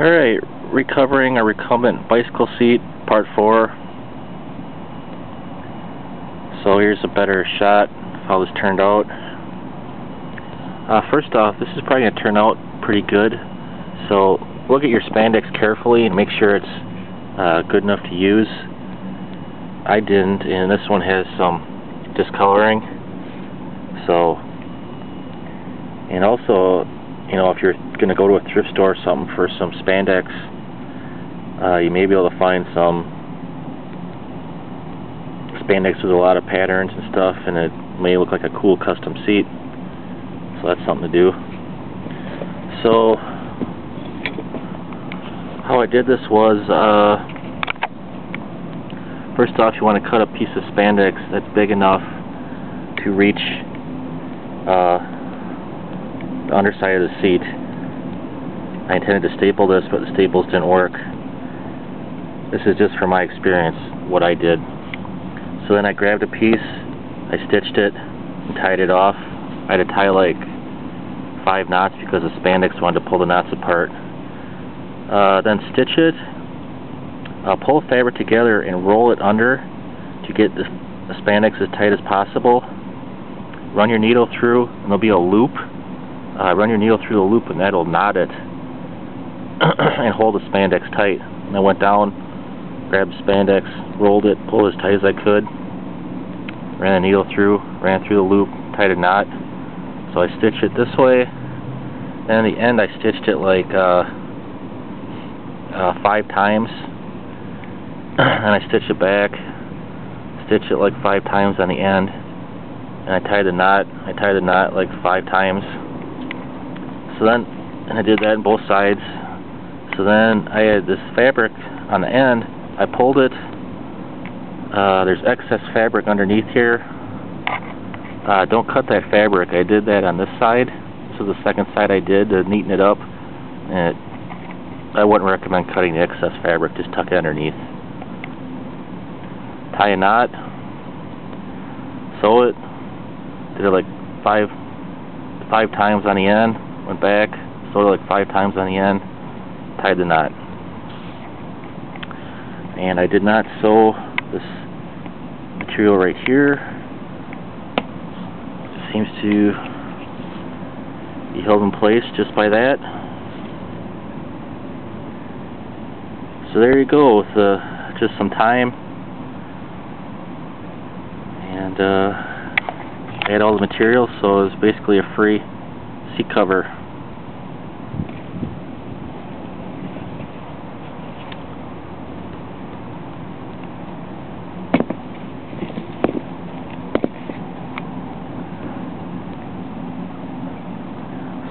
Alright, recovering a recumbent bicycle seat, part 4. So here's a better shot of how this turned out. First off, this is probably going to turn out pretty good. So look at your spandex carefully and make sure it's good enough to use. I didn't, and this one has some discoloring. So, and also, you know, if you're going to go to a thrift store or something for some spandex, you may be able to find some spandex with a lot of patterns and stuff, and it may look like a cool custom seat. So that's something to do. So how I did this was, first off, you want to cut a piece of spandex that's big enough to reach the underside of the seat. I intended to staple this, but the staples didn't work. This is just from my experience, what I did. So then I grabbed a piece, I stitched it, and tied it off. I had to tie like 5 knots because the spandex wanted to pull the knots apart. Then stitch it, pull the fabric together and roll it under to get the spandex as tight as possible. Run your needle through and there'll be a loop. Run your needle through the loop and that'll knot it and hold the spandex tight. And I went down, grabbed the spandex, rolled it, pulled as tight as I could, ran the needle through, ran through the loop, tied a knot. So I stitched it this way, and in the end I stitched it like 5 times, and I stitched it back, stitched it like 5 times on the end, and I tied the knot like 5 times. So then, and I did that on both sides. So then I had this fabric on the end, I pulled it, there's excess fabric underneath here. Don't cut that fabric. I did that on this side. This is the second side I did to neaten it up. And I wouldn't recommend cutting the excess fabric, just tuck it underneath. Tie a knot, sew it, did it like five times on the end, went back, sewed it like 5 times on the end, tied the knot. And I did not sew this material right here. It seems to be held in place just by that. So there you go, with just some time, and I had all the materials, so it was basically a free seat cover.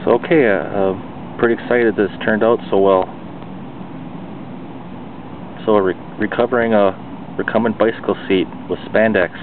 So okay, pretty excited this turned out so well. So recovering a recumbent bicycle seat with spandex.